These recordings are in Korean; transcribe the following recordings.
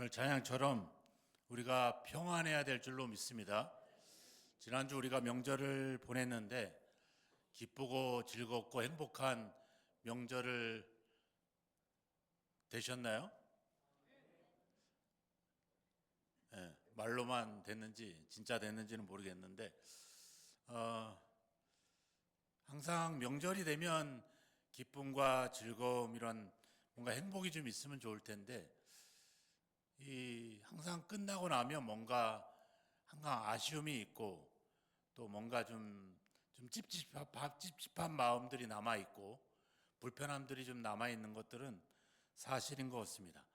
오늘 찬양처럼 우리가 평안해야 될 줄로 믿습니다. 지난주 우리가 명절을 보냈는데 기쁘고 즐겁고 행복한 명절을 되셨나요? 네, 말로만 됐는지 진짜 됐는지는 모르겠는데 항상 명절이 되면 기쁨과 즐거움 이런 뭔가 행복이 좀 있으면 좋을 텐데 항상 끝나고 나면 뭔가 항상 아쉬움이 있고 또 뭔가 좀 찝찝한 마음들이 남아 있고 불편함들이 좀 남아 있는 것들은 사실인 것 같습니다.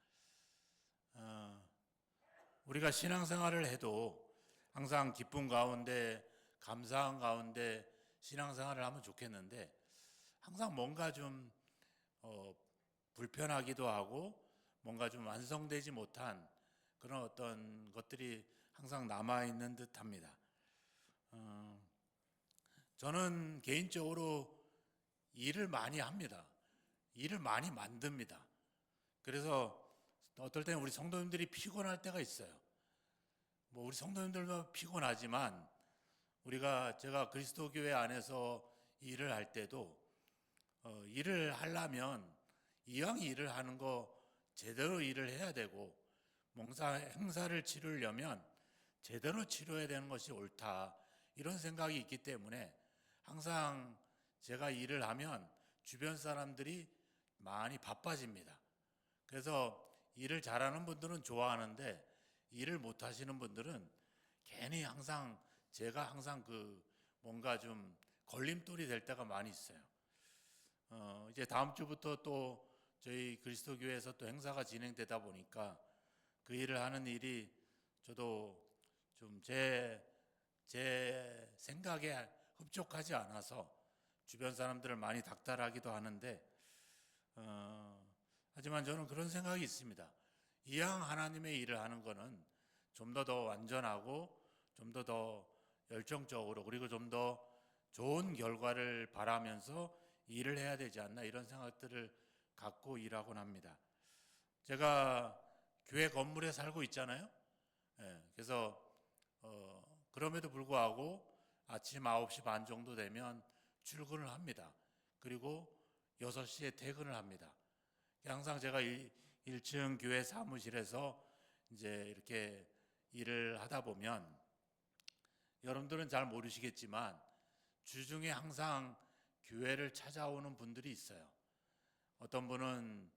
우리가 신앙생활을 해도 항상 기쁨 가운데 감사한 가운데 신앙생활을 하면 좋겠는데 항상 뭔가 좀 불편하기도 하고 뭔가 좀 완성되지 못한 그런 어떤 것들이 항상 남아있는 듯 합니다. 저는 개인적으로 일을 많이 합니다. 일을 많이 만듭니다. 그래서 어떨 때는 우리 성도님들이 피곤할 때가 있어요. 뭐 우리 성도님들도 피곤하지만 제가 그리스도 교회 안에서 일을 할 때도 일을 하려면 이왕 일을 하는 거 제대로 일을 해야 되고 뭔가 행사를 치르려면 제대로 치러야 되는 것이 옳다 이런 생각이 있기 때문에 항상 제가 일을 하면 주변 사람들이 많이 바빠집니다. 그래서 일을 잘하는 분들은 좋아하는데 일을 못 하시는 분들은 괜히 제가 항상 뭔가 좀 걸림돌이 될 때가 많이 있어요. 이제 다음 주부터 또 저희 그리스도 교회에서 또 행사가 진행되다 보니까 그 일을 하는 일이 저도 좀 제 생각에 흡족하지 않아서 주변 사람들을 많이 닥달하기도 하는데, 하지만 저는 그런 생각이 있습니다. 이왕 하나님의 일을 하는 거는 좀 더 완전하고 좀 더 열정적으로 그리고 좀 더 좋은 결과를 바라면서 일을 해야 되지 않나 이런 생각들을 갖고 일하곤 합니다. 제가 교회 건물에 살고 있잖아요. 그래서 그럼에도 불구하고 아침 9시 반 정도 되면 출근을 합니다. 그리고 6시에 퇴근을 합니다. 항상 제가 1층 교회 사무실에서 이제 이렇게 일을 하다 보면 여러분들은 잘 모르시겠지만 주중에 항상 교회를 찾아오는 분들이 있어요. 어떤 분은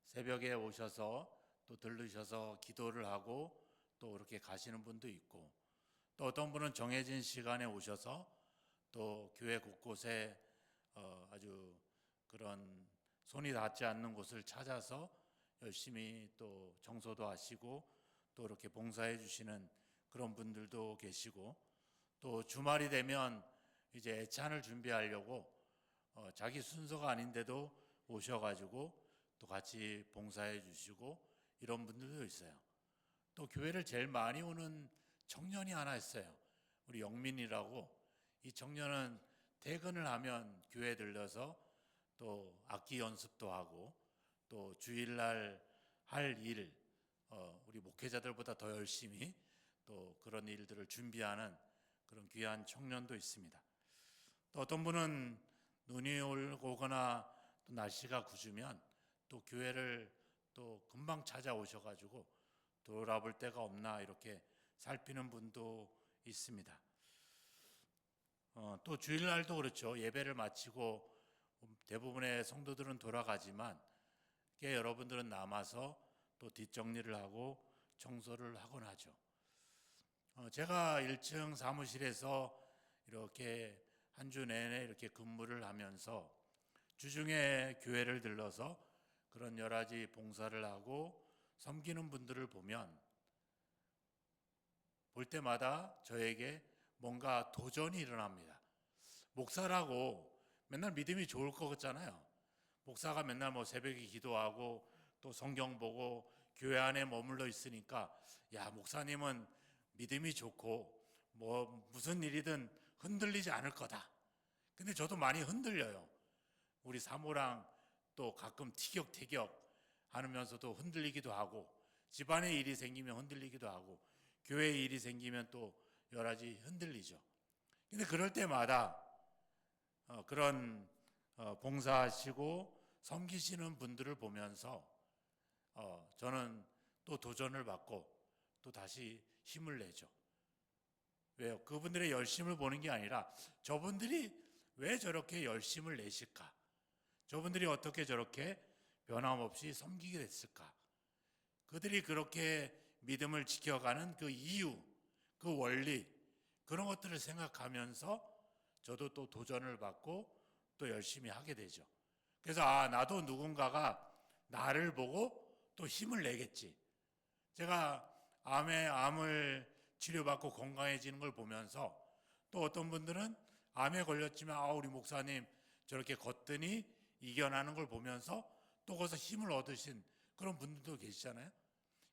새벽에 오셔서 또 들르셔서 기도를 하고 또 그렇게 가시는 분도 있고 또 어떤 분은 정해진 시간에 오셔서 또 교회 곳곳에 아주 그런 손이 닿지 않는 곳을 찾아서 열심히 또 청소도 하시고 또 이렇게 봉사해 주시는 그런 분들도 계시고 또 주말이 되면 이제 애찬을 준비하려고 자기 순서가 아닌데도 오셔가지고 또 같이 봉사해 주시고 이런 분들도 있어요. 또 교회를 제일 많이 오는 청년이 하나 있어요. 우리 영민이라고. 이 청년은 퇴근을 하면 교회에 들려서 또 악기 연습도 하고 또 주일날 할 일, 우리 목회자들보다 더 열심히 또 그런 일들을 준비하는 그런 귀한 청년도 있습니다. 또 어떤 분은 눈이 오거나 또 날씨가 굳으면 또 교회를 또 금방 찾아오셔가지고 돌아볼 데가 없나 이렇게 살피는 분도 있습니다. 또 주일날도 그렇죠. 예배를 마치고 대부분의 성도들은 돌아가지만 여러분들은 남아서 또 뒷정리를 하고 청소를 하곤 하죠. 제가 1층 사무실에서 이렇게 한 주 내내 이렇게 근무를 하면서 주중에 교회를 들러서 그런 여러 가지 봉사를 하고 섬기는 분들을 보면 볼 때마다 저에게 뭔가 도전이 일어납니다. 목사라고 맨날 믿음이 좋을 것 같잖아요. 목사가 맨날 뭐 새벽에 기도하고 또 성경 보고 교회 안에 머물러 있으니까 야, 목사님은 믿음이 좋고 뭐 무슨 일이든 흔들리지 않을 거다. 근데 저도 많이 흔들려요. 우리 사모랑 또 가끔 티격태격 하면서도 흔들리기도 하고 집안의 일이 생기면 흔들리기도 하고 교회 일이 생기면 또 여러 가지 흔들리죠. 근데 그럴 때마다 그런 봉사하시고 섬기시는 분들을 보면서 저는 또 도전을 받고 또 다시 힘을 내죠. 왜요? 그분들의 열심을 보는 게 아니라 저분들이 왜 저렇게 열심을 내실까? 저분들이 어떻게 저렇게 변함없이 섬기게 됐을까? 그들이 그렇게 믿음을 지켜가는 그 이유, 그 원리, 그런 것들을 생각하면서 저도 또 도전을 받고 또 열심히 하게 되죠. 그래서 나도 누군가가 나를 보고 또 힘을 내겠지. 제가 암을 치료받고 건강해지는 걸 보면서 또 어떤 분들은 암에 걸렸지만 우리 목사님 저렇게 걷더니 이겨나는 걸 보면서 또 거기서 힘을 얻으신 그런 분들도 계시잖아요.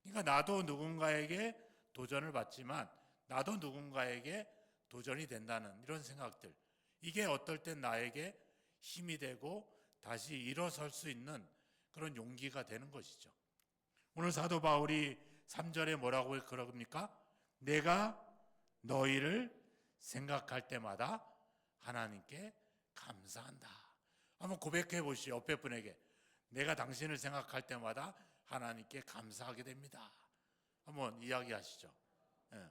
그러니까 나도 누군가에게 도전을 받지만 나도 누군가에게 도전이 된다는 이런 생각들, 이게 어떨 땐 나에게 힘이 되고 다시 일어설 수 있는 그런 용기가 되는 것이죠. 오늘 사도 바울이 3절에 뭐라고 그럽니까? 내가 너희를 생각할 때마다 하나님께 감사한다. 한번 고백해 보시죠. 옆에 분에게. 내가 당신을 생각할 때마다 하나님께 감사하게 됩니다. 한번 이야기하시죠. 예.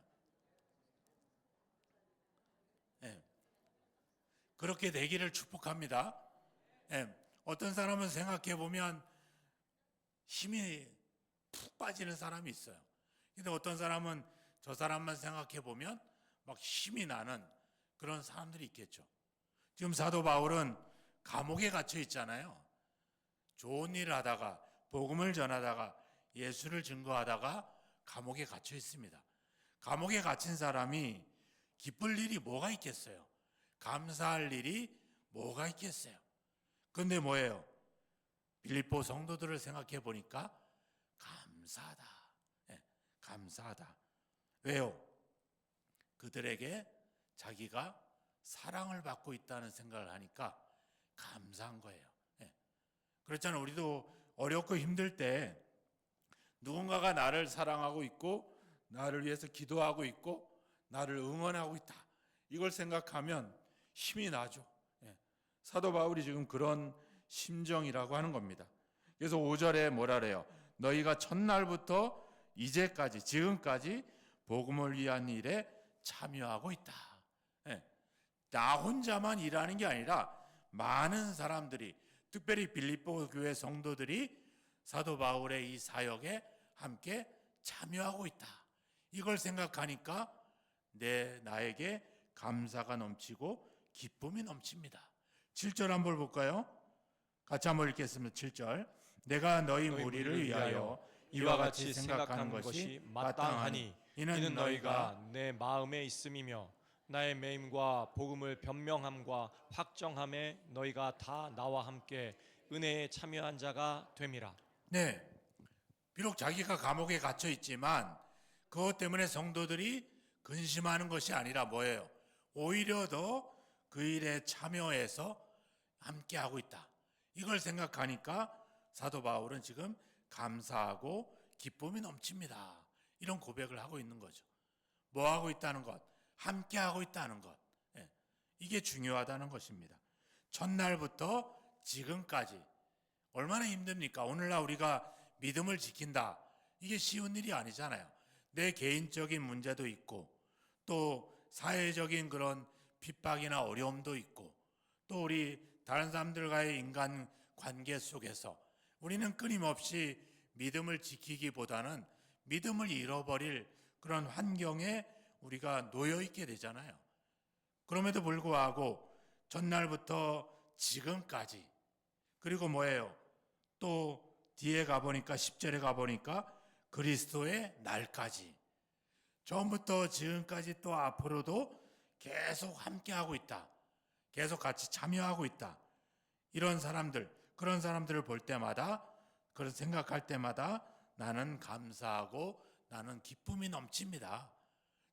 예. 그렇게 되기를 축복합니다. 예. 어떤 사람은 생각해 보면 힘이 푹 빠지는 사람이 있어요. 근데 어떤 사람은 저 사람만 생각해 보면 막 힘이 나는 그런 사람들이 있겠죠. 지금 사도 바울은 감옥에 갇혀 있잖아요. 좋은 일을 하다가 복음을 전하다가 예수를 증거하다가 감옥에 갇혀 있습니다. 감옥에 갇힌 사람이 기쁠 일이 뭐가 있겠어요? 감사할 일이 뭐가 있겠어요? 그런데 뭐예요? 빌립보 성도들을 생각해 보니까 감사하다. 네, 감사하다. 왜요? 그들에게 자기가 사랑을 받고 있다는 생각을 하니까 감사한 거예요. 네. 그렇잖아요. 우리도 어렵고 힘들 때 누군가가 나를 사랑하고 있고 나를 위해서 기도하고 있고 나를 응원하고 있다. 이걸 생각하면 힘이 나죠. 네. 사도 바울이 지금 그런 심정이라고 하는 겁니다. 그래서 5절에 뭐라 그래요? 너희가 첫날부터 이제까지 지금까지 복음을 위한 일에 참여하고 있다. 네. 나 혼자만 일하는 게 아니라 많은 사람들이 특별히 빌립보 교회 성도들이 사도 바울의 이 사역에 함께 참여하고 있다. 이걸 생각하니까 나에게 감사가 넘치고 기쁨이 넘칩니다. 7절 한번 볼까요? 같이 한번 읽겠습니다. 7절. 내가 너희 무리를 위하여 이와 같이 생각하는 것이 마땅하니 이는 너희가 내 마음에 있음이며 나의 매임과 복음을 변명함과 확정함에 너희가 다 나와 함께 은혜에 참여한 자가 됨이라. 네, 비록 자기가 감옥에 갇혀 있지만 그것 때문에 성도들이 근심하는 것이 아니라 뭐예요? 오히려 더 그 일에 참여해서 함께하고 있다. 이걸 생각하니까 사도 바울은 지금 감사하고 기쁨이 넘칩니다. 이런 고백을 하고 있는 거죠. 뭐 하고 있다는 것? 함께하고 있다는 것. 이게 중요하다는 것입니다. 첫날부터 지금까지 얼마나 힘듭니까? 오늘날 우리가 믿음을 지킨다. 이게 쉬운 일이 아니잖아요. 내 개인적인 문제도 있고 또 사회적인 그런 핍박이나 어려움도 있고 또 우리 다른 사람들과의 인간 관계 속에서 우리는 끊임없이 믿음을 지키기보다는 믿음을 잃어버릴 그런 환경에 우리가 놓여 있게 되잖아요. 그럼에도 불구하고 전날부터 지금까지 그리고 뭐예요? 또 뒤에 가보니까 10절에 가보니까 그리스도의 날까지 처음부터 지금까지 또 앞으로도 계속 함께하고 있다. 계속 같이 참여하고 있다. 이런 사람들, 그런 사람들을 볼 때마다 그런 생각할 때마다 나는 감사하고 나는 기쁨이 넘칩니다.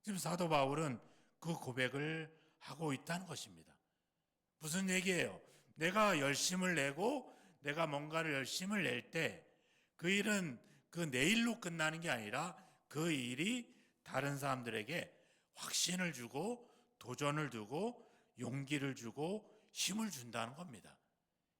지금 사도 바울은 그 고백을 하고 있다는 것입니다. 무슨 얘기예요? 내가 열심을 내고 내가 뭔가를 열심을 낼 때 그 일은 그 내일로 끝나는 게 아니라 그 일이 다른 사람들에게 확신을 주고 도전을 두고 용기를 주고 힘을 준다는 겁니다.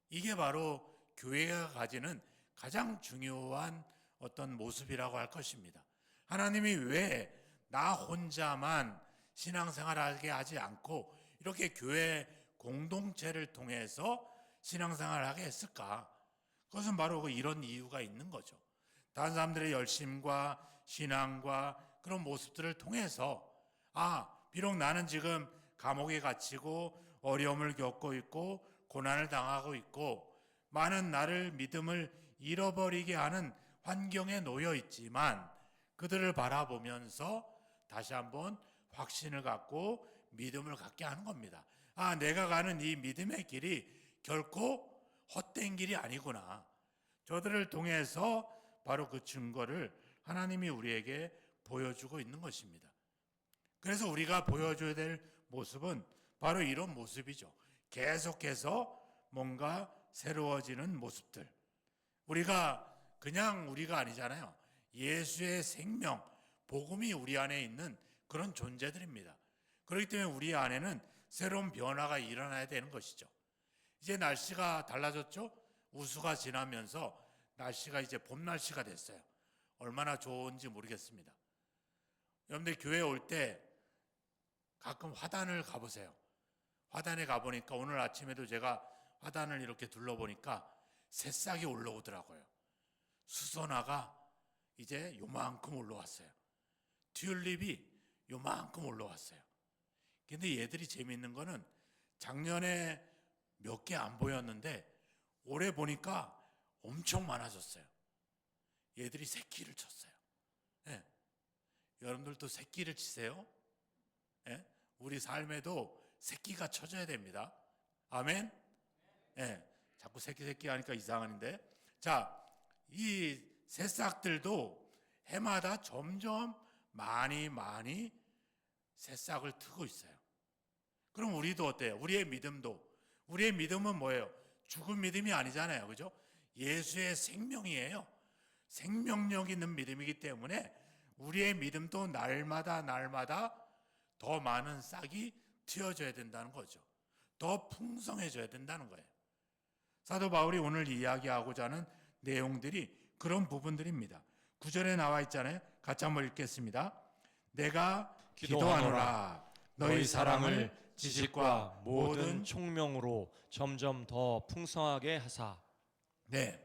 이게 바로 교회가 가지는 가장 중요한 어떤 모습이라고 할 것입니다. 하나님이 왜 나 혼자만 신앙생활하게 하지 않고 이렇게 교회 공동체를 통해서 신앙생활을 하게 했을까? 그것은 바로 이런 이유가 있는 거죠. 다른 사람들의 열심과 신앙과 그런 모습들을 통해서 비록 나는 지금 감옥에 갇히고 어려움을 겪고 있고 고난을 당하고 있고 많은 나를 믿음을 잃어버리게 하는 환경에 놓여 있지만 그들을 바라보면서 다시 한번 확신을 갖고 믿음을 갖게 하는 겁니다. 내가 가는 이 믿음의 길이 결코 헛된 길이 아니구나. 저들을 통해서 바로 그 증거를 하나님이 우리에게 보여주고 있는 것입니다. 그래서 우리가 보여줘야 될 모습은 바로 이런 모습이죠. 계속해서 뭔가 새로워지는 모습들. 그냥 우리가 아니잖아요. 예수의 생명, 복음이 우리 안에 있는 그런 존재들입니다. 그렇기 때문에 우리 안에는 새로운 변화가 일어나야 되는 것이죠. 이제 날씨가 달라졌죠? 우수가 지나면서 날씨가 이제 봄 날씨가 됐어요. 얼마나 좋은지 모르겠습니다. 여러분들 교회 올 때 가끔 화단을 가보세요. 화단에 가보니까 오늘 아침에도 제가 화단을 이렇게 둘러보니까 새싹이 올라오더라고요. 수선화가 이제 요만큼 올라왔어요. 튤립이 요만큼 올라왔어요. 근데 얘들이 재미있는 거는 작년에 몇 개 안 보였는데 올해 보니까 엄청 많아졌어요. 얘들이 새끼를 쳤어요. 네. 여러분들도 새끼를 치세요? 네? 우리 삶에도 새끼가 쳐져야 됩니다. 아멘? 네. 자꾸 새끼 하니까 이상한데. 자, 이 새싹들도 해마다 점점 많이 새싹을 트고 있어요. 그럼 우리도 어때요? 우리의 믿음은 뭐예요? 죽은 믿음이 아니잖아요. 그죠? 예수의 생명이에요. 생명력 있는 믿음이기 때문에 우리의 믿음도 날마다 더 많은 싹이 틔어져야 된다는 거죠. 더 풍성해져야 된다는 거예요. 사도 바울이 오늘 이야기하고자 하는 내용들이 그런 부분들입니다. 9절에 나와 있잖아요. 같이 한번 읽겠습니다. 내가 기도하노라 너희 사랑을 지식과 모든 총명으로 점점 더 풍성하게 하사. 네,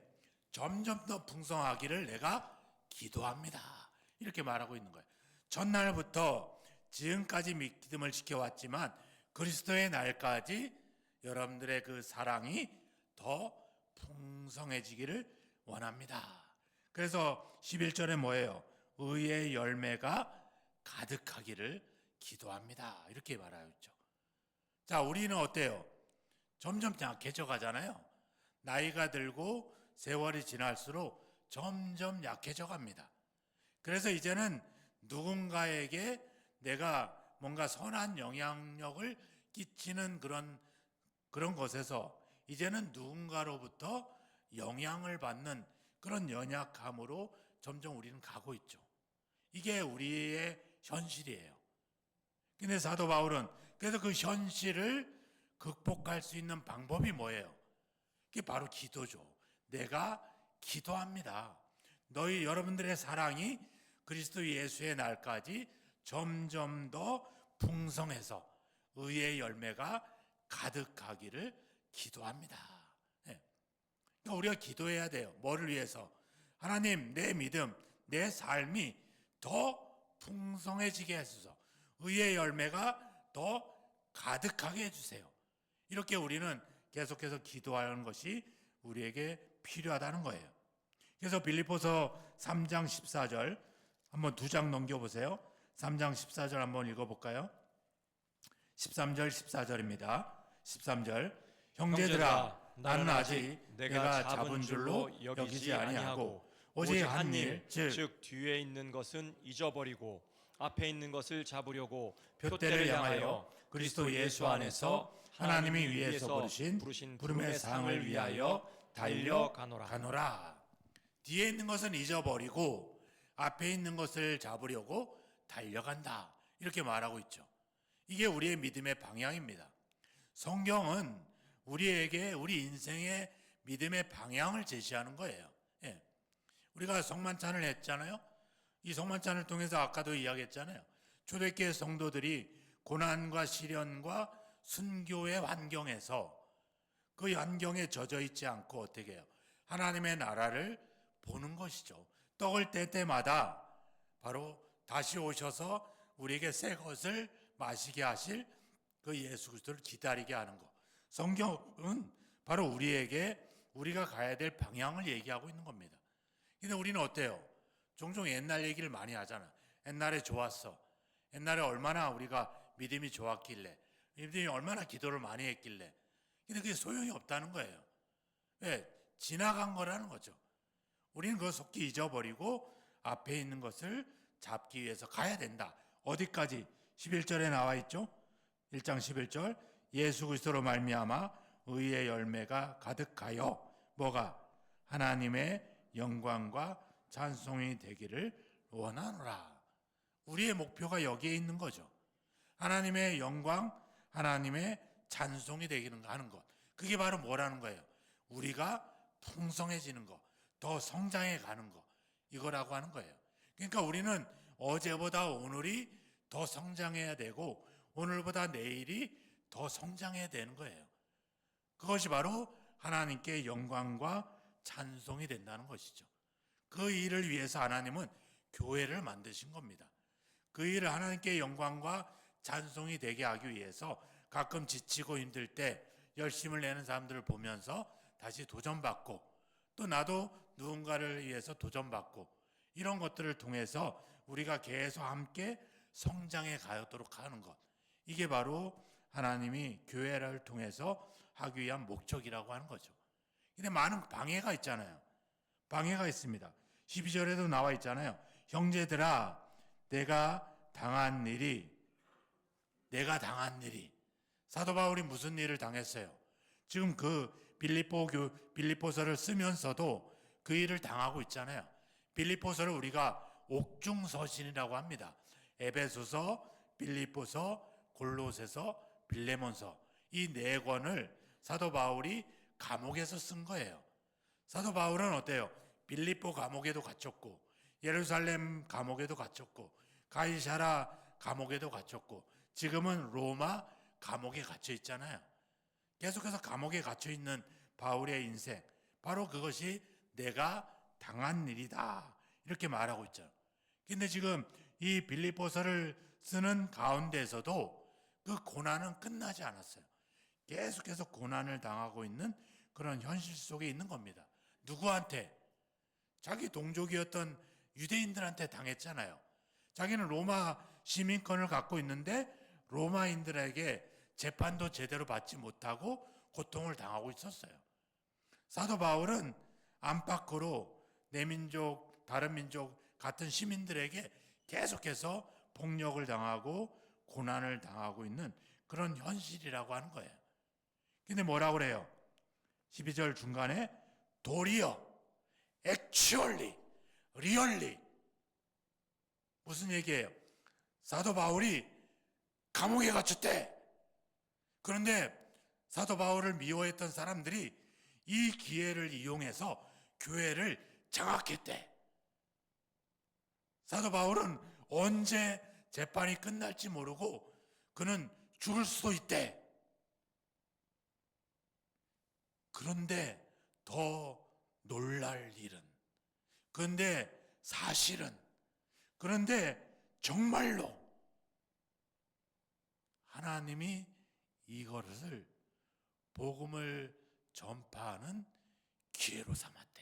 점점 더 풍성하기를 내가 기도합니다. 이렇게 말하고 있는 거예요. 첫날부터 지금까지 믿음을 지켜왔지만 그리스도의 날까지 여러분들의 그 사랑이 더 풍성해지기를 원합니다. 그래서 11절에 뭐예요? 의의 열매가 가득하기를 기도합니다. 이렇게 말하였죠. 자, 우리는 어때요? 점점 약해져 가잖아요. 나이가 들고 세월이 지날수록 점점 약해져 갑니다. 그래서 이제는 누군가에게 내가 뭔가 선한 영향력을 끼치는 그런 것에서 이제는 누군가로부터 영향을 받는 그런 연약함으로 점점 우리는 가고 있죠. 이게 우리의 현실이에요. 근데 사도 바울은 그래서 그 현실을 극복할 수 있는 방법이 뭐예요? 그게 바로 기도죠. 내가 기도합니다. 여러분들의 사랑이 그리스도 예수의 날까지 점점 더 풍성해서 의의 열매가 가득하기를 기도합니다. 네. 그러니까 우리가 기도해야 돼요. 뭐를 위해서? 하나님, 내 믿음, 내 삶이 더 풍성해지게 해주소서. 의의 열매가 더 가득하게 해주세요. 이렇게 우리는 계속해서 기도하는 것이 우리에게 필요하다는 거예요. 그래서 빌립보서 3장 14절 한번 2장 넘겨보세요. 3장 14절 한번 읽어볼까요? 13절 14절입니다. 13절 형제들아 나는 아직 내가 잡은 줄로 여기지 아니하고 오직 한 일, 즉 뒤에 있는 것은 잊어버리고 앞에 있는 것을 잡으려고 표대를 향하여 그리스도 예수 안에서 하나님이 위에서 부르신 부름의 상을 위하여 달려가노라. 뒤에 있는 것은 잊어버리고 앞에 있는 것을 잡으려고 달려간다. 이렇게 말하고 있죠. 이게 우리의 믿음의 방향입니다. 성경은 우리에게 우리 인생의 믿음의 방향을 제시하는 거예요. 예. 우리가 성만찬을 했잖아요. 이 성만찬을 통해서 아까도 이야기했잖아요. 초대교회 성도들이 고난과 시련과 순교의 환경에서 그 환경에 젖어 있지 않고 어떻게 해요? 하나님의 나라를 보는 것이죠. 떡을 뗄 때마다 바로 다시 오셔서 우리에게 새 것을 마시게 하실 그 예수 그리스도를 기다리게 하는 것. 성경은 바로 우리에게 우리가 가야 될 방향을 얘기하고 있는 겁니다. 근데 우리는 어때요? 종종 옛날 얘기를 많이 하잖아. 옛날에 좋았어. 옛날에 얼마나 우리가 믿음이 좋았길래, 믿음이 얼마나 기도를 많이 했길래. 근데 그게 소용이 없다는 거예요. 왜? 지나간 거라는 거죠. 우리는 그걸 속히 잊어버리고 앞에 있는 것을 잡기 위해서 가야 된다. 어디까지? 11절에 나와 있죠. 1장 11절 예수 그리스도로 말미암아 의의 열매가 가득하여 뭐가? 하나님의 영광과 찬송이 되기를 원하노라. 우리의 목표가 여기에 있는 거죠. 하나님의 영광, 하나님의 찬송이 되기는 하는 것. 그게 바로 뭐라는 거예요? 우리가 풍성해지는 것, 더 성장해 가는 것, 이거라고 하는 거예요. 그러니까 우리는 어제보다 오늘이 더 성장해야 되고 오늘보다 내일이 더 성장해야 되는 거예요. 그것이 바로 하나님께 영광과 찬송이 된다는 것이죠. 그 일을 위해서 하나님은 교회를 만드신 겁니다. 그 일을 하나님께 영광과 찬송이 되게 하기 위해서 가끔 지치고 힘들 때 열심을 내는 사람들을 보면서 다시 도전받고, 또 나도 누군가를 위해서 도전받고, 이런 것들을 통해서 우리가 계속 함께 성장해 가도록 하는 것, 이게 바로 하나님이 교회를 통해서 하기 위한 목적이라고 하는 거죠. 근데 많은 방해가 있잖아요. 방해가 있습니다. 12절에도 나와 있잖아요. 형제들아, 내가 당한 일이 사도 바울이 무슨 일을 당했어요? 지금 그 빌립보서를 쓰면서도 그 일을 당하고 있잖아요. 빌립보서를 우리가 옥중서신이라고 합니다. 에베소서, 빌립보서, 골로새서, 빌레몬서, 이 네 권을 사도 바울이 감옥에서 쓴 거예요. 사도 바울은 어때요? 빌립보 감옥에도 갇혔고, 예루살렘 감옥에도 갇혔고, 가이사라 감옥에도 갇혔고, 지금은 로마 감옥에 갇혀 있잖아요. 계속해서 감옥에 갇혀 있는 바울의 인생, 바로 그것이 내가 당한 일이다, 이렇게 말하고 있죠. 근데 지금 이 빌립보서를 쓰는 가운데에서도 그 고난은 끝나지 않았어요. 계속해서 고난을 당하고 있는 그런 현실 속에 있는 겁니다. 누구한테? 자기 동족이었던 유대인들한테 당했잖아요. 자기는 로마 시민권을 갖고 있는데 로마인들에게 재판도 제대로 받지 못하고 고통을 당하고 있었어요. 사도 바울은 안팎으로 내 민족, 다른 민족 같은 시민들에게 계속해서 폭력을 당하고 고난을 당하고 있는 그런 현실이라고 하는 거예요. 근데 뭐라고 그래요? 12절 중간에 도리어, actually, really. 무슨 얘기예요? 사도 바울이 감옥에 갇혔대. 그런데 사도 바울을 미워했던 사람들이 이 기회를 이용해서 교회를 장악했대. 사도 바울은 언제 재판이 끝날지 모르고 그는 죽을 수도 있대. 그런데 더 놀랄 일은, 그런데 사실은, 그런데 정말로 하나님이 이것을 복음을 전파하는 기회로 삼았대.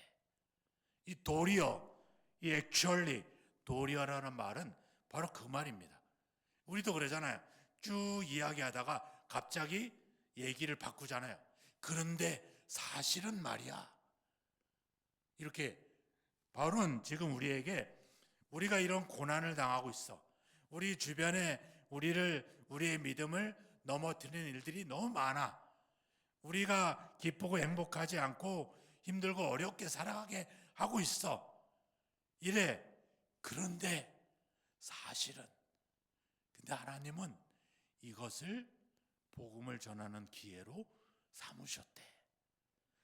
이 도리어, 이 actually, 도리어라는 말은 바로 그 말입니다. 우리도 그러잖아요. 쭉 이야기하다가 갑자기 얘기를 바꾸잖아요. 그런데 사실은 말이야. 이렇게 바울은 지금 우리에게 우리가 이런 고난을 당하고 있어. 우리 주변에 우리의 믿음을 넘어뜨리는 일들이 너무 많아. 우리가 기쁘고 행복하지 않고 힘들고 어렵게 살아가게 하고 있어. 이래. 그런데 사실은 근데 하나님은 이것을 복음을 전하는 기회로 삼으셨대.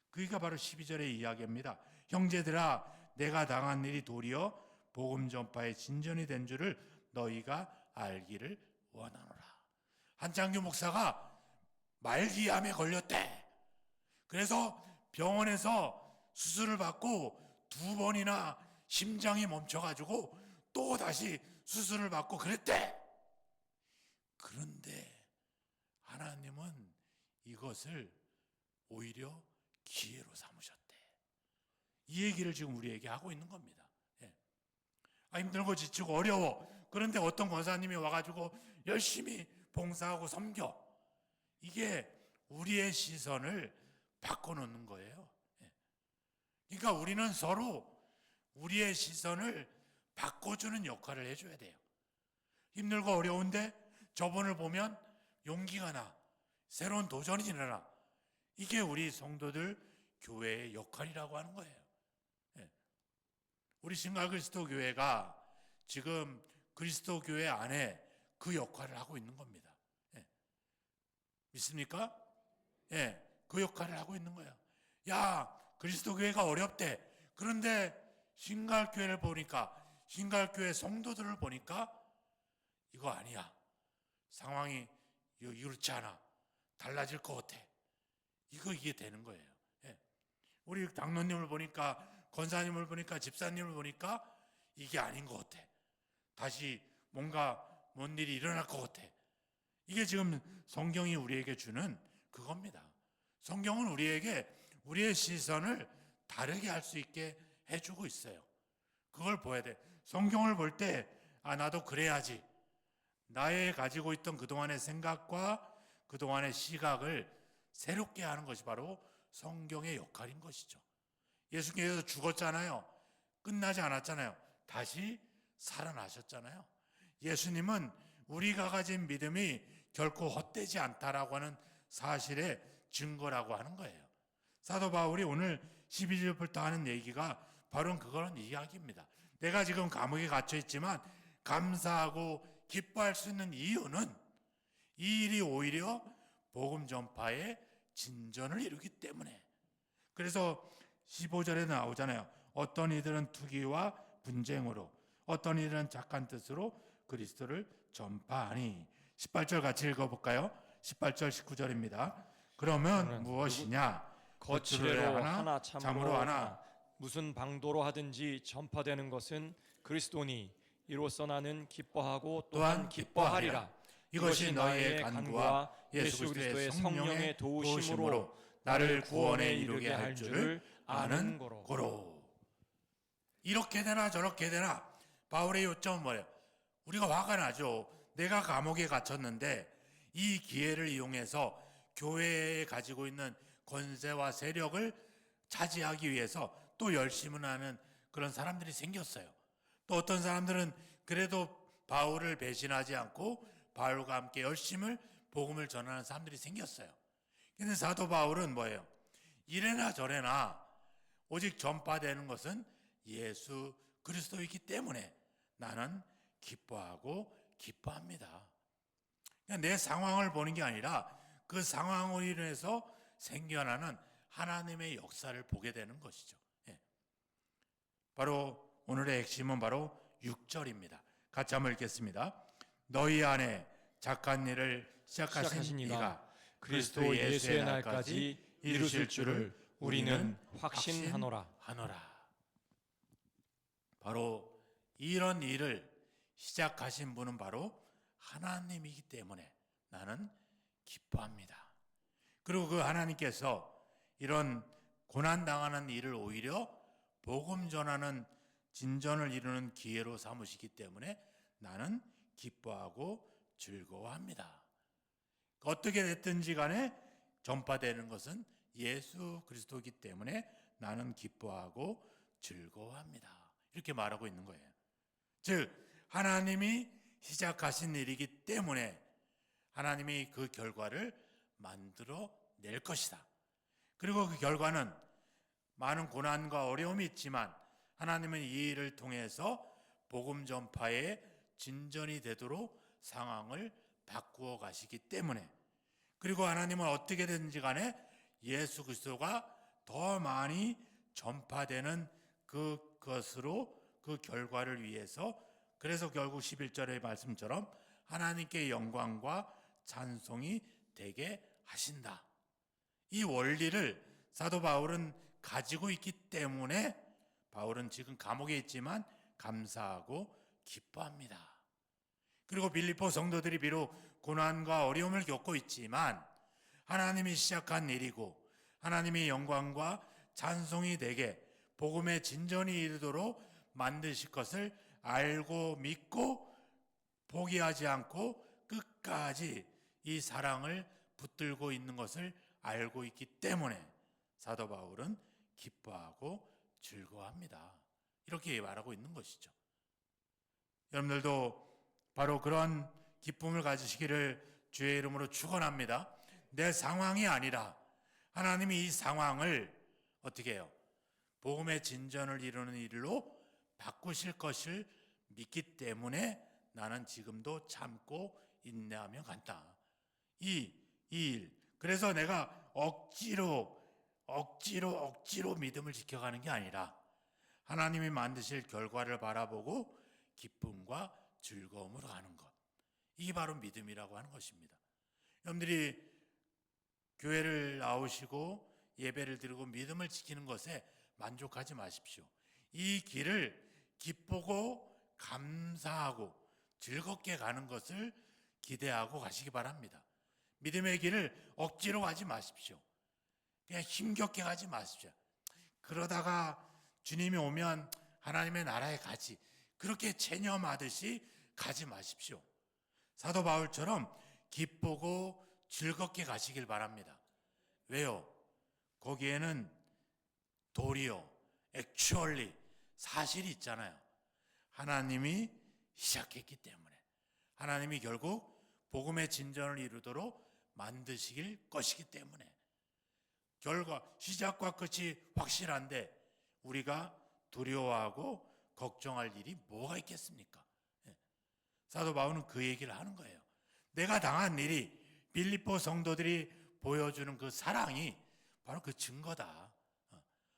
그게 바로 12절의 이야기입니다. 형제들아, 내가 당한 일이 도리어 복음 전파의 진전이 된 줄을 너희가 알기를 원하노라. 한창규 목사가 말기암에 걸렸대. 그래서 병원에서 수술을 받고 2번이나 심장이 멈춰가지고 또 다시 수술을 받고 그랬대. 그런데 하나님은 이것을 오히려 기회로 삼으셨대. 이 얘기를 지금 우리에게 하고 있는 겁니다. 예. 힘들고 지치고 어려워. 그런데 어떤 권사님이 와가지고 열심히 봉사하고 섬겨. 이게 우리의 시선을 바꿔놓는 거예요. 예. 그러니까 우리는 서로 우리의 시선을 바꿔주는 역할을 해줘야 돼요. 힘들고 어려운데 저분을 보면 용기가 나. 새로운 도전이 일어나. 이게 우리 성도들 교회의 역할이라고 하는 거예요. 예. 우리 신갈 그리스도 교회가 지금 그리스도 교회 안에 그 역할을 하고 있는 겁니다. 예. 믿습니까? 예, 그 역할을 하고 있는 거예요. 야, 그리스도 교회가 어렵대. 그런데 신갈 교회를 보니까, 신갈 교회 성도들을 보니까 이거 아니야. 상황이 이렇지 않아. 달라질 것 같아. 이게 되는 거예요. 예. 우리 장로님을 보니까, 권사님을 보니까, 집사님을 보니까 이게 아닌 것 같아. 다시 뭔가 뭔 일이 일어날 것 같아. 이게 지금 성경이 우리에게 주는 그겁니다. 성경은 우리에게 우리의 시선을 다르게 할 수 있게 해주고 있어요. 그걸 보아야 돼. 성경을 볼 때, 나도 그래야지. 나의 가지고 있던 그동안의 생각과 그동안의 시각을 새롭게 하는 것이 바로 성경의 역할인 것이죠. 예수님께서 죽었잖아요. 끝나지 않았잖아요. 다시 살아나셨잖아요. 예수님은 우리가 가진 믿음이 결코 헛되지 않다라고 하는 사실의 증거라고 하는 거예요. 사도 바울이 오늘 12절부터 하는 얘기가 바로 그런 이야기입니다. 내가 지금 감옥에 갇혀 있지만 감사하고 기뻐할 수 있는 이유는 이 일이 오히려 복음 전파의 진전을 이루기 때문에. 그래서 15절에 나오잖아요. 어떤 이들은 투기와 분쟁으로, 어떤 이들은 착한 뜻으로 그리스도를 전파하니. 18절 같이 읽어볼까요? 18절 19절입니다. 그러면 무엇이냐? 거칠애로 하나 참으로 하나 무슨 방도로 하든지 전파되는 것은 그리스도니 이로써 나는 기뻐하고 또한 기뻐하리라. 이것이 너희의 간구와 예수 그리스도의 성령의 도우심으로 나를 구원에 이르게 할 줄을 아는 거로. 이렇게 되나 저렇게 되나 바울의 요점은 뭐예요? 우리가 화가 나죠. 내가 감옥에 갇혔는데 이 기회를 이용해서 교회에 가지고 있는 권세와 세력을 차지하기 위해서 또 열심을 하는 그런 사람들이 생겼어요. 또 어떤 사람들은 그래도 바울을 배신하지 않고 바울과 함께 열심을 복음을 전하는 사람들이 생겼어요. 근데 사도 바울은 뭐예요? 이래나 저래나 오직 전파되는 것은 예수 그리스도이기 때문에 나는 기뻐하고 기뻐합니다. 그냥 내 상황을 보는 게 아니라 그 상황으로 인해서 생겨나는 하나님의 역사를 보게 되는 것이죠. 예. 바로 오늘의 핵심은 바로 6절입니다. 같이 한번 읽겠습니다. 너희 안에 착한 일을 시작하신 이가 그리스도 예수의 날까지 이루실 줄을 우리는 확신하노라. 바로 이런 일을 시작하신 분은 바로 하나님이기 때문에 나는 기뻐합니다. 그리고 그 하나님께서 이런 고난당하는 일을 오히려 복음 전하는 진전을 이루는 기회로 삼으시기 때문에 나는 기뻐하고 즐거워합니다. 어떻게 됐든지 간에 전파되는 것은 예수 그리스도이기 때문에 나는 기뻐하고 즐거워합니다. 이렇게 말하고 있는 거예요. 즉 하나님이 시작하신 일이기 때문에 하나님이 그 결과를 만들어 낼 것이다. 그리고 그 결과는 많은 고난과 어려움이 있지만 하나님은 이 일을 통해서 복음 전파에 진전이 되도록 상황을 바꾸어 가시기 때문에, 그리고 하나님은 어떻게든지 간에 예수 그리스도가 더 많이 전파되는 그것으로 그 결과를 위해서, 그래서 결국 11절의 말씀처럼 하나님께 영광과 찬송이 되게 하신다. 이 원리를 사도 바울은 가지고 있기 때문에 바울은 지금 감옥에 있지만 감사하고 기뻐합니다. 그리고 빌립보 성도들이 비록 고난과 어려움을 겪고 있지만 하나님이 시작한 일이고 하나님의 영광과 찬송이 되게 복음의 진전이 이르도록 만드실 것을 알고 믿고 포기하지 않고 끝까지 이 사랑을 붙들고 있는 것을 알고 있기 때문에 사도 바울은 기뻐하고 즐거워합니다. 이렇게 말하고 있는 것이죠. 여러분들도 바로 그런 기쁨을 가지시기를 주의 이름으로 축원합니다. 내 상황이 아니라 하나님이 이 상황을 어떻게 해요? 복음의 진전을 이루는 일로 바꾸실 것을 믿기 때문에 나는 지금도 참고 인내하며 간다. 이 일. 그래서 내가 억지로 믿음을 지켜가는 게 아니라 하나님이 만드실 결과를 바라보고 기쁨과 즐거움으로 가는 것. 이게 바로 믿음이라고 하는 것입니다. 여러분들이 교회를 나오시고 예배를 드리고 믿음을 지키는 것에 만족하지 마십시오. 이 길을 기쁘고 감사하고 즐겁게 가는 것을 기대하고 가시기 바랍니다. 믿음의 길을 억지로 가지 마십시오. 그냥 힘겹게 가지 마십시오. 그러다가 주님이 오면 하나님의 나라에 가지, 그렇게 체념하듯이 가지 마십시오. 사도 바울처럼 기쁘고 즐겁게 가시길 바랍니다. 왜요? 거기에는 도리어, 액츄얼리 사실이 있잖아요. 하나님이 시작했기 때문에 하나님이 결국 복음의 진전을 이루도록 만드시길 것이기 때문에 결과 시작과 끝이 확실한데 우리가 두려워하고 걱정할 일이 뭐가 있겠습니까? 사도 바울은 그 얘기를 하는 거예요. 내가 당한 일이 빌립보 성도들이 보여주는 그 사랑이 바로 그 증거다.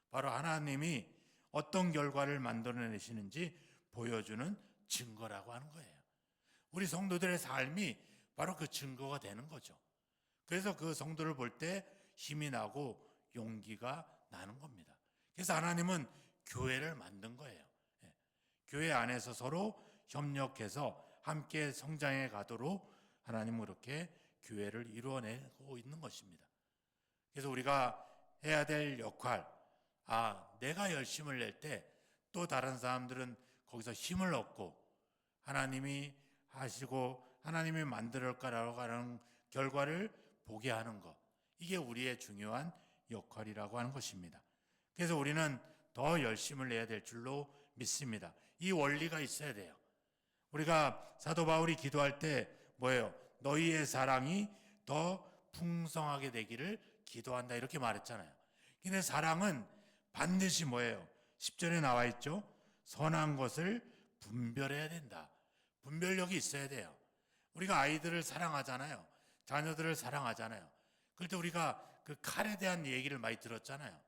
바로 하나님이 어떤 결과를 만들어내시는지 보여주는 증거라고 하는 거예요. 우리 성도들의 삶이 바로 그 증거가 되는 거죠. 그래서 그 성도를 볼 때 힘이 나고 용기가 나는 겁니다. 그래서 하나님은 교회를 만든 거예요. 교회 안에서 서로 협력해서 함께 성장해 가도록 하나님은 그렇게 교회를 이루어내고 있는 것입니다. 그래서 우리가 해야 될 역할, 내가 열심을 낼 때 또 다른 사람들은 거기서 힘을 얻고 하나님이 하시고 하나님이 만들 거라고 하는 결과를 보게 하는 것, 이게 우리의 중요한 역할이라고 하는 것입니다. 그래서 우리는 더 열심을 내야 될 줄로 믿습니다. 이 원리가 있어야 돼요. 우리가 사도 바울이 기도할 때 뭐예요? 너희의 사랑이 더 풍성하게 되기를 기도한다 이렇게 말했잖아요. 근데 사랑은 반드시 뭐예요? 10절에 나와 있죠. 선한 것을 분별해야 된다. 분별력이 있어야 돼요. 우리가 아이들을 사랑하잖아요. 자녀들을 사랑하잖아요. 그럴 때 우리가 그 칼에 대한 얘기를 많이 들었잖아요.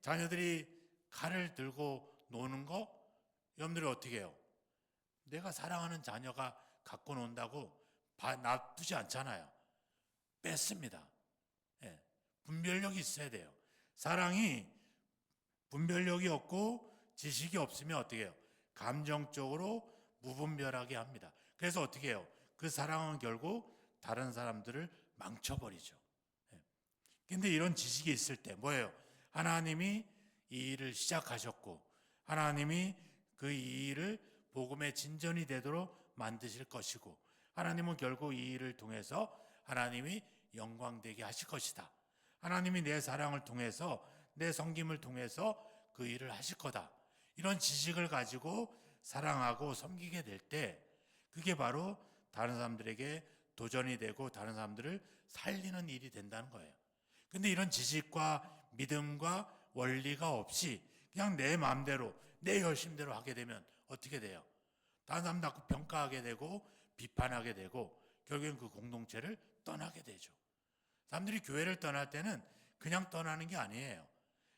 자녀들이 칼을 들고 노는 거 여러분들이 어떻게 해요? 내가 사랑하는 자녀가 갖고 논다고 놔두지 않잖아요. 뺐습니다. 분별력이 있어야 돼요. 사랑이 분별력이 없고 지식이 없으면 어떻게 해요? 감정적으로 무분별하게 합니다. 그래서 어떻게 해요? 그 사랑은 결국 다른 사람들을 망쳐버리죠. 근데 이런 지식이 있을 때 뭐예요? 하나님이 이 일을 시작하셨고 하나님이 그 일을 복음의 진전이 되도록 만드실 것이고 하나님은 결국 이 일을 통해서 하나님이 영광되게 하실 것이다. 하나님이 내 사랑을 통해서 내 섬김을 통해서 그 일을 하실 거다. 이런 지식을 가지고 사랑하고 섬기게 될 때 그게 바로 다른 사람들에게 도전이 되고 다른 사람들을 살리는 일이 된다는 거예요. 근데 이런 지식과 믿음과 원리가 없이 그냥 내 마음대로 내 열심대로 하게 되면 어떻게 돼요? 다른 사람 자꾸 평가하게 되고 비판하게 되고 결국엔 그 공동체를 떠나게 되죠. 사람들이 교회를 떠날 때는 그냥 떠나는 게 아니에요.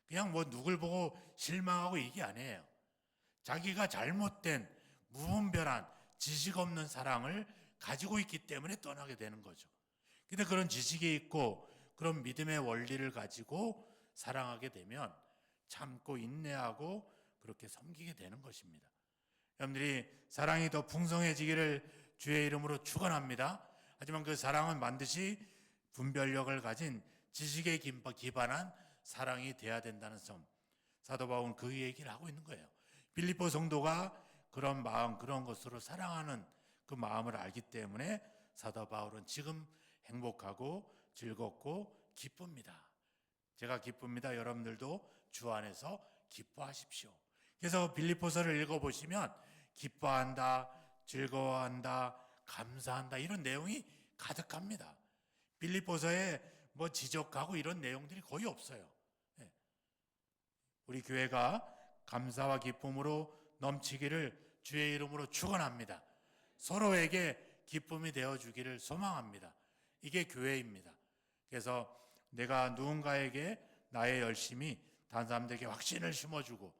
그냥 뭐 누굴 보고 실망하고 이게 아니에요. 자기가 잘못된 무분별한 지식 없는 사랑을 가지고 있기 때문에 떠나게 되는 거죠. 근데 그런 지식이 있고 그런 믿음의 원리를 가지고 사랑하게 되면 참고 인내하고 그렇게 섬기게 되는 것입니다. 여러분들이 사랑이 더 풍성해지기를 주의 이름으로 축원합니다. 하지만 그 사랑은 반드시 분별력을 가진 지식에 기반한 사랑이 돼야 된다는 점, 사도 바울은 그 얘기를 하고 있는 거예요. 빌립보 성도가 그런 마음, 그런 것으로 사랑하는 그 마음을 알기 때문에 사도 바울은 지금 행복하고 즐겁고 기쁩니다. 제가 기쁩니다. 여러분들도 주 안에서 기뻐하십시오. 그래서 빌립보서를 읽어보시면 기뻐한다, 즐거워한다, 감사한다 이런 내용이 가득합니다. 빌립보서에 뭐 지적하고 이런 내용들이 거의 없어요. 우리 교회가 감사와 기쁨으로 넘치기를 주의 이름으로 축원합니다. 서로에게 기쁨이 되어주기를 소망합니다. 이게 교회입니다. 그래서 내가 누군가에게 나의 열심이 다른 사람들에게 확신을 심어주고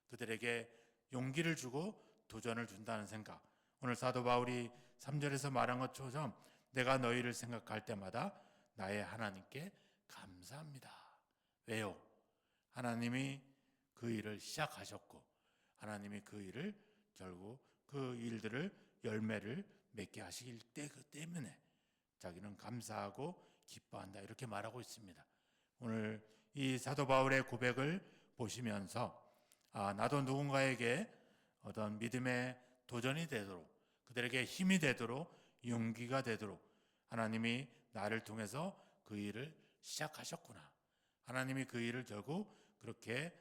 그들에게 용기를 주고 도전을 준다는 생각. 오늘 사도 바울이 3절에서 말한 것처럼 내가 너희를 생각할 때마다 나의 하나님께 감사합니다. 왜요? 하나님이 그 일을 시작하셨고 하나님이 그 일을 결국 그 일들을 열매를 맺게 하시길 때문에 자기는 감사하고 기뻐한다 이렇게 말하고 있습니다. 오늘 이 사도 바울의 고백을 보시면서 나도 누군가에게 어떤 믿음의 도전이 되도록 그들에게 힘이 되도록 용기가 되도록 하나님이 나를 통해서 그 일을 시작하셨구나. 하나님이 그 일을 결국 그렇게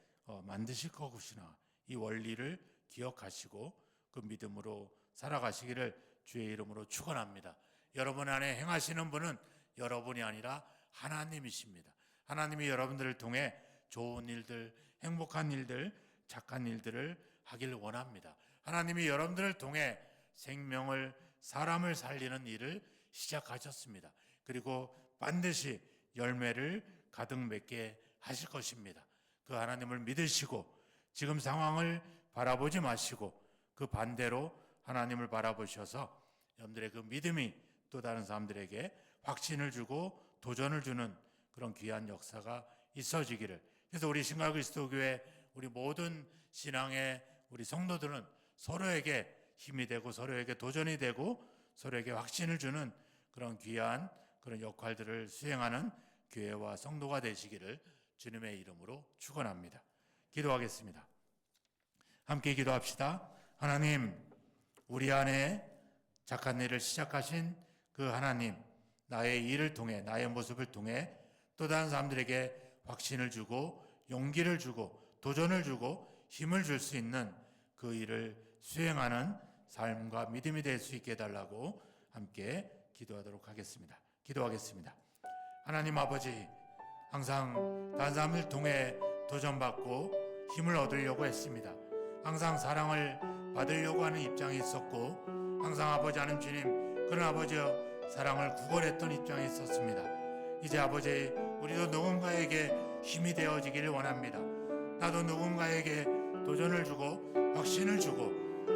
만드실 것이구나. 이 원리를 기억하시고 그 믿음으로 살아가시기를 주의 이름으로 축원합니다. 여러분 안에 행하시는 분은 여러분이 아니라 하나님이십니다. 하나님이 여러분들을 통해 좋은 일들, 행복한 일들, 착한 일들을 하길 원합니다. 하나님이 여러분들을 통해 생명을, 사람을 살리는 일을 시작하셨습니다. 그리고 반드시 열매를 가득 맺게 하실 것입니다. 그 하나님을 믿으시고 지금 상황을 바라보지 마시고 그 반대로 하나님을 바라보셔서 여러분들의 그 믿음이 또 다른 사람들에게 확신을 주고 도전을 주는 그런 귀한 역사가 있어지기를. 그래서 우리 신갈그리스도교회 우리 모든 신앙의 우리 성도들은 서로에게 힘이 되고 서로에게 도전이 되고 서로에게 확신을 주는 그런 귀한 그런 역할들을 수행하는 교회와 성도가 되시기를 주님의 이름으로 축원합니다. 기도하겠습니다. 함께 기도합시다. 하나님, 우리 안에 착한 일을 시작하신 그 하나님, 나의 일을 통해 나의 모습을 통해 또 다른 사람들에게 확신을 주고 용기를 주고 도전을 주고 힘을 줄 수 있는 그 일을 수행하는 삶과 믿음이 될 수 있게 해달라고 함께 기도하도록 하겠습니다. 기도하겠습니다. 하나님 아버지, 항상 다른 사람을 통해 도전받고 힘을 얻으려고 했습니다. 항상 사랑을 받으려고 하는 입장이 있었고 항상 아버지 하나님 주님 그런 아버지여 사랑을 구걸했던 입장이 있었습니다. 이제 아버지 우리도 누군가에게 힘이 되어지기를 원합니다. 나도 누군가에게 도전을 주고 확신을 주고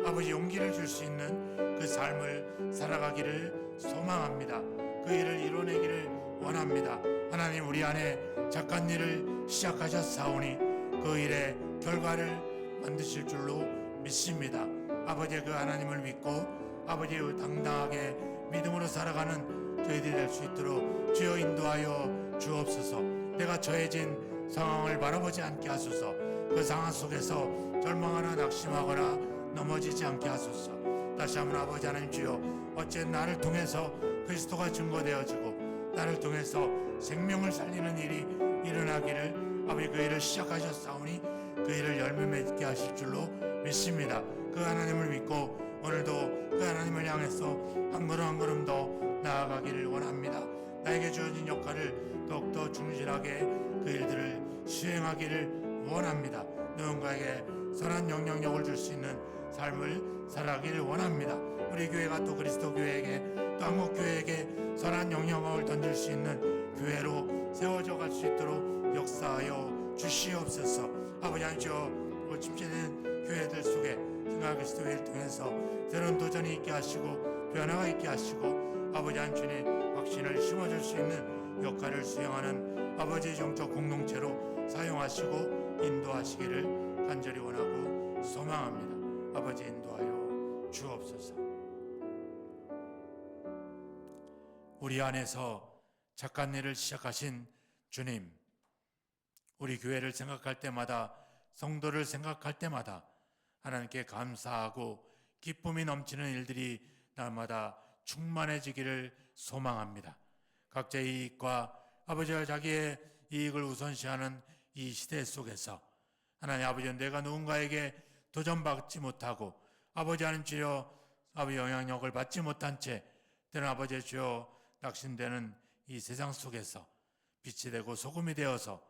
아버지 용기를 줄 수 있는 그 삶을 살아가기를 소망합니다. 그 일을 이뤄내기를 원합니다. 하나님 우리 안에 착한 일을 시작하셨사오니 그 일의 결과를 만드실 줄로 믿습니다. 아버지 그 하나님을 믿고 아버지 당당하게 믿음으로 살아가는 저희들이 될 수 있도록 주여 인도하여 주옵소서. 내가 처해진 상황을 바라보지 않게 하소서. 그 상황 속에서 절망하거나 낙심하거나 넘어지지 않게 하소서. 다시 한번 아버지 하나님 주여 어쨌든 나를 통해서 그리스도가 증거되어지고 나를 통해서 생명을 살리는 일이 일어나기를 아버지 그 일을 시작하셨사오니 그 일을 열매 맺게 하실 줄로 믿습니다. 그 하나님을 믿고 오늘도 그 하나님을 향해서 한 걸음 한 걸음 더 나아가기를 원합니다. 나에게 주어진 역할을 더욱더 충실하게 그 일들을 수행하기를 원합니다. 누군가에게 선한 영향력을 줄 수 있는 삶을 살아가기를 원합니다. 우리 교회가 또 그리스도 교회에게 또 한국교회에게 선한 영향력을 던질 수 있는 교회로 세워져 갈 수 있도록 역사하여 주시옵소서. 아버지 하나님, 침체된 교회들 속에 생각 그리스도를 통해서 새로운 도전이 있게 하시고 변화가 있게 하시고 아버지 하나님 확신을 심어줄 수 있는 역할을 수행하는 아버지의 정적 공동체로 사용하시고 인도하시기를 간절히 원하고 소망합니다. 아버지 인도하여 주옵소서. 우리 안에서 착한 일을 시작하신 주님, 우리 교회를 생각할 때마다 성도를 생각할 때마다 하나님께 감사하고 기쁨이 넘치는 일들이 날마다 충만해지기를 소망합니다. 각자의 이익과 아버지와 자기의 이익을 우선시하는 이 시대 속에서 하나님 아버지, 내가 누군가에게 도전받지 못하고 아버지 하는 주여 아버지 영향력을 받지 못한 채 때는 아버지 주여 낙심되는 이 세상 속에서 빛이 되고 소금이 되어서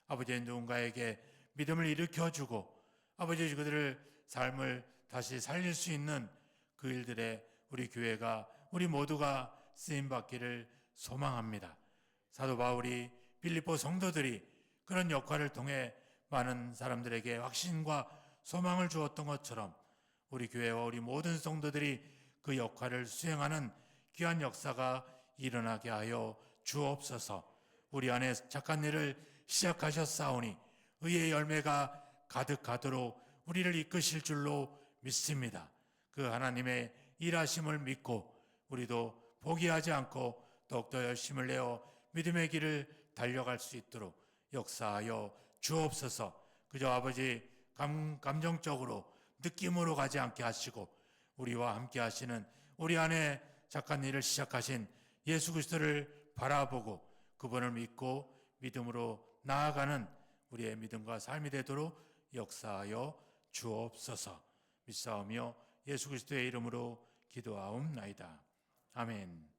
아버지 누군가에게 믿음을 일으켜주고 아버지 그들을 삶을 다시 살릴 수 있는 그 일들에 우리 교회가 우리 모두가 쓰임받기를 소망합니다. 사도 바울이 빌립보 성도들이 그런 역할을 통해 많은 사람들에게 확신과 소망을 주었던 것처럼 우리 교회와 우리 모든 성도들이 그 역할을 수행하는 귀한 역사가 일어나게 하여 주옵소서. 우리 안에 착한 일을 시작하셨사오니 의의 열매가 가득하도록 우리를 이끄실 줄로 믿습니다. 그 하나님의 일하심을 믿고 우리도 포기하지 않고 더욱더 열심을 내어 믿음의 길을 달려갈 수 있도록 역사하여 주옵소서. 그저 아버지 감정적으로 느낌으로 가지 않게 하시고 우리와 함께 하시는 우리 안에 착한 일을 시작하신 예수 그리스도를 바라보고 그분을 믿고 믿음으로 나아가는 우리의 믿음과 삶이 되도록 역사하여 주옵소서. 믿사오며 예수 그리스도의 이름으로 기도하옵나이다. 아멘.